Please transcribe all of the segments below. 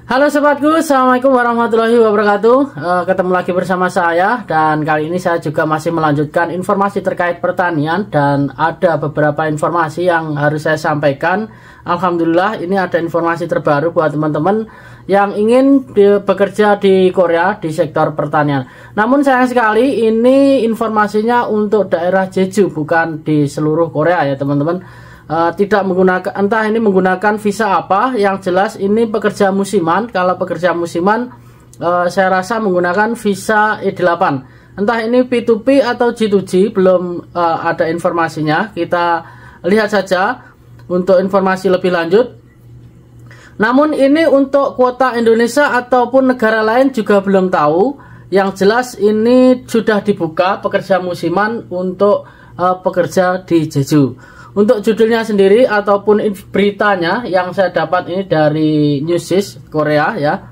Halo sobatku, assalamualaikum warahmatullahi wabarakatuh. Ketemu lagi bersama saya, dan kali ini saya juga masih melanjutkan informasi terkait pertanian, dan ada beberapa informasi yang harus saya sampaikan. Alhamdulillah, ini ada informasi terbaru buat teman-teman yang ingin bekerja di Korea di sektor pertanian. Namun sayang sekali ini informasinya untuk daerah Jeju, bukan di seluruh Korea ya teman-teman. Tidak menggunakan, entah ini menggunakan visa apa. Yang jelas ini pekerja musiman. Kalau pekerja musiman saya rasa menggunakan visa E8. Entah ini P2P atau G2G, belum ada informasinya. Kita lihat saja untuk informasi lebih lanjut. Namun ini untuk kuota Indonesia ataupun negara lain juga belum tahu. Yang jelas ini sudah dibuka pekerja musiman untuk pekerja di Jeju. Untuk judulnya sendiri ataupun beritanya yang saya dapat ini dari Newsis Korea ya.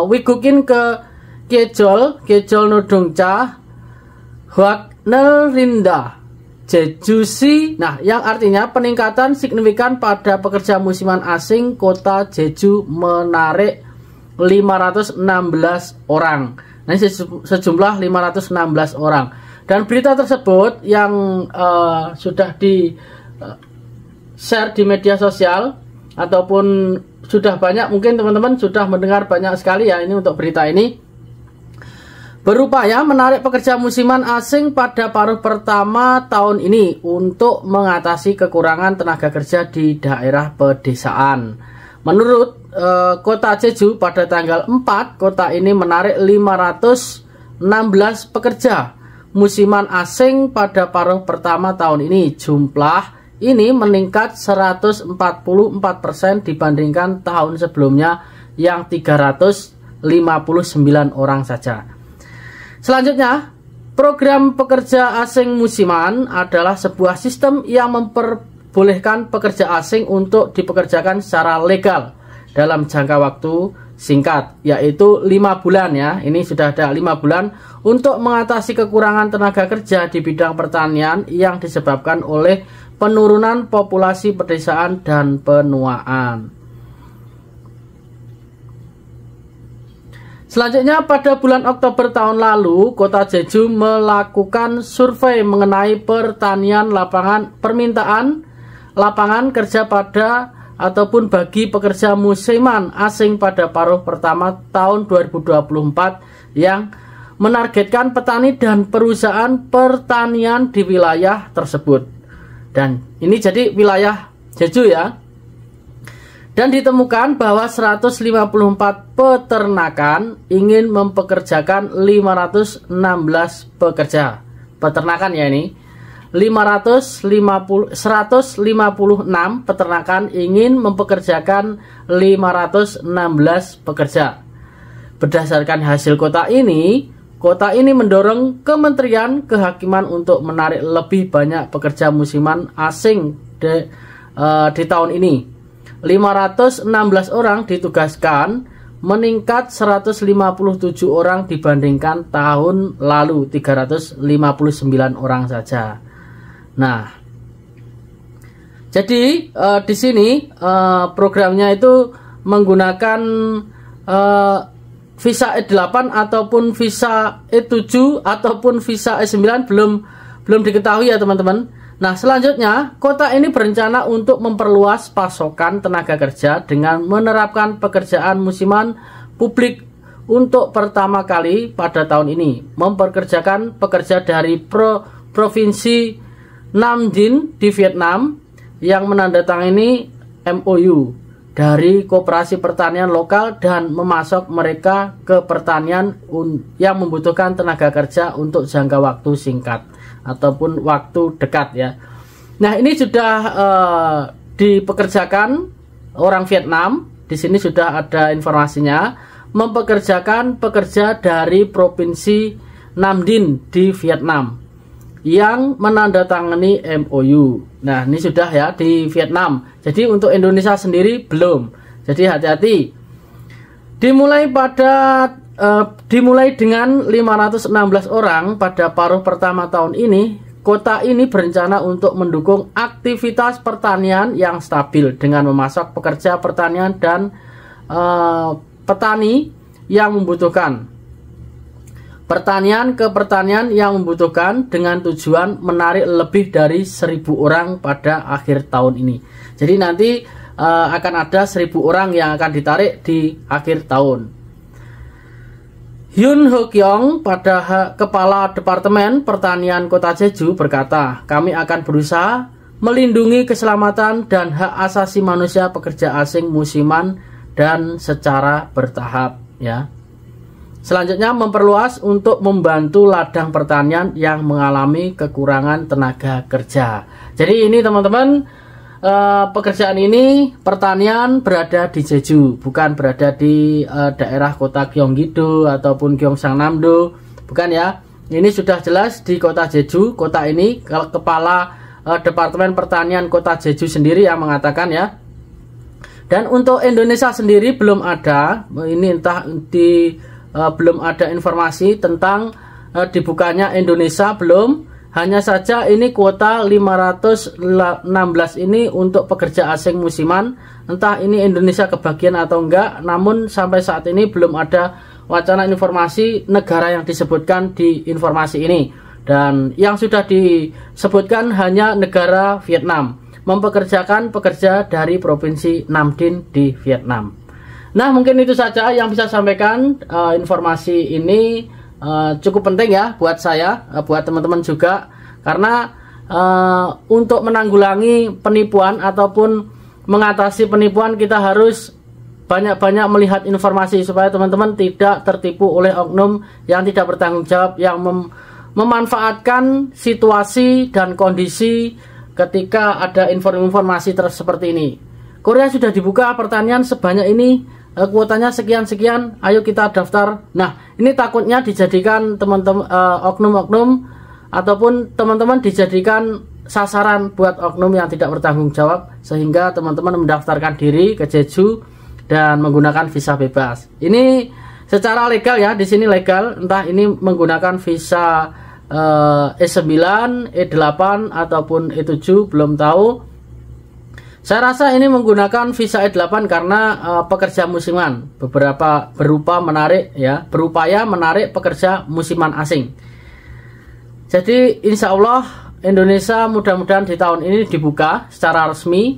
Wigukin ke Kejol Nudongcha Hwaknel Rinda Jejusi. Nah, yang artinya peningkatan signifikan pada pekerja musiman asing kota Jeju menarik 516 orang. Nah, ini sejumlah 516 orang. Dan berita tersebut yang sudah di share di media sosial ataupun sudah banyak, mungkin teman-teman sudah mendengar banyak sekali ya ini untuk berita ini. Berupaya menarik pekerja musiman asing pada paruh pertama tahun ini untuk mengatasi kekurangan tenaga kerja di daerah pedesaan. Menurut kota Jeju pada tanggal 4, kota ini menarik 516 pekerja musiman asing pada paruh pertama tahun ini. Jumlah ini meningkat 144% dibandingkan tahun sebelumnya yang 359 orang saja. Selanjutnya, program pekerja asing musiman adalah sebuah sistem yang memperbolehkan pekerja asing untuk dipekerjakan secara legal dalam jangka waktu singkat, yaitu 5 bulan ya. Ini sudah ada 5 bulan untuk mengatasi kekurangan tenaga kerja di bidang pertanian yang disebabkan oleh penurunan populasi pedesaan dan penuaan. Selanjutnya, pada bulan Oktober tahun lalu, kota Jeju melakukan survei mengenai pertanian permintaan lapangan kerja pada ataupun bagi pekerja musiman asing pada paruh pertama tahun 2024 yang menargetkan petani dan perusahaan pertanian di wilayah tersebut. Dan ini jadi wilayah Jeju ya. Dan ditemukan bahwa 154 peternakan ingin mempekerjakan 516 pekerja. Peternakan ya ini. 156 peternakan ingin mempekerjakan 516 pekerja. Berdasarkan hasil kota ini mendorong Kementerian Kehakiman untuk menarik lebih banyak pekerja musiman asing di tahun ini. 516 orang ditugaskan, meningkat 157 orang dibandingkan tahun lalu 359 orang saja. Nah, jadi di sini programnya itu menggunakan visa E8 ataupun visa E7 ataupun visa E9 belum diketahui ya teman-teman. Nah, selanjutnya kota ini berencana untuk memperluas pasokan tenaga kerja dengan menerapkan pekerjaan musiman publik untuk pertama kali pada tahun ini, memperkerjakan pekerja dari provinsi Nam Dinh di Vietnam yang menandatangani MOU dari Koperasi Pertanian Lokal dan memasok mereka ke pertanian yang membutuhkan tenaga kerja untuk jangka waktu singkat ataupun waktu dekat ya. Nah, ini sudah dipekerjakan orang Vietnam. Di sini sudah ada informasinya, mempekerjakan pekerja dari provinsi Nam Dinh di Vietnam yang menandatangani MOU. Nah, ini sudah ya di Vietnam. Jadi untuk Indonesia sendiri belum. Jadi hati-hati. Dimulai dengan 516 orang pada paruh pertama tahun ini, kota ini berencana untuk mendukung aktivitas pertanian yang stabil dengan memasok pekerja pertanian dan petani yang membutuhkan. Pertanian ke pertanian yang membutuhkan dengan tujuan menarik lebih dari 1.000 orang pada akhir tahun ini. Jadi nanti akan ada 1.000 orang yang akan ditarik di akhir tahun. Yoon Ho Kyung, Kepala Departemen Pertanian Kota Jeju, berkata, kami akan berusaha melindungi keselamatan dan hak asasi manusia pekerja asing musiman dan secara bertahap, ya. Selanjutnya memperluas untuk membantu ladang pertanian yang mengalami kekurangan tenaga kerja. Jadi ini teman-teman, pekerjaan ini pertanian berada di Jeju, bukan berada di daerah kota Gyeonggi-do ataupun Gyeongsangnam-do, bukan ya. Ini sudah jelas di kota Jeju. Kota ini Kepala Departemen Pertanian Kota Jeju sendiri yang mengatakan, ya. Dan untuk Indonesia sendiri belum ada, ini entah belum ada informasi tentang dibukanya Indonesia, belum. Hanya saja ini kuota 516 ini untuk pekerja asing musiman. Entah ini Indonesia kebagian atau enggak, namun sampai saat ini belum ada wacana informasi negara yang disebutkan di informasi ini. Dan yang sudah disebutkan hanya negara Vietnam, mempekerjakan pekerja dari provinsi Nam Dinh di Vietnam. Nah, mungkin itu saja yang bisa sampaikan. Informasi ini cukup penting ya buat saya, buat teman-teman juga, karena untuk menanggulangi penipuan ataupun mengatasi penipuan kita harus banyak-banyak melihat informasi supaya teman-teman tidak tertipu oleh oknum yang tidak bertanggung jawab, yang memanfaatkan situasi dan kondisi ketika ada informasi seperti ini. Korea sudah dibuka pertanian sebanyak ini, kuotanya sekian-sekian, ayo kita daftar. Nah, ini takutnya dijadikan teman-teman oknum-oknum ataupun teman-teman dijadikan sasaran buat oknum yang tidak bertanggung jawab, sehingga teman-teman mendaftarkan diri ke Jeju dan menggunakan visa bebas. Ini secara legal ya, di sini legal, entah ini menggunakan visa E9, E8 ataupun E7, belum tahu. Saya rasa ini menggunakan visa E8 karena pekerja musiman, berupaya menarik pekerja musiman asing. Jadi insya Allah Indonesia mudah-mudahan di tahun ini dibuka secara resmi,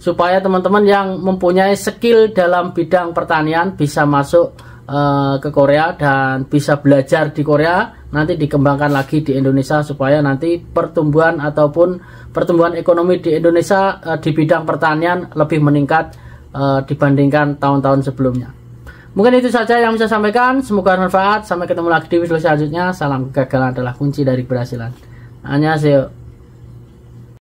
supaya teman-teman yang mempunyai skill dalam bidang pertanian bisa masuk ke Korea dan bisa belajar di Korea, nanti dikembangkan lagi di Indonesia supaya nanti pertumbuhan ekonomi di Indonesia di bidang pertanian lebih meningkat dibandingkan tahun-tahun sebelumnya. Mungkin itu saja yang bisa saya sampaikan, semoga bermanfaat. Sampai ketemu lagi di video selanjutnya. Salam, kegagalan adalah kunci dari keberhasilan. Annyeonghaseyo.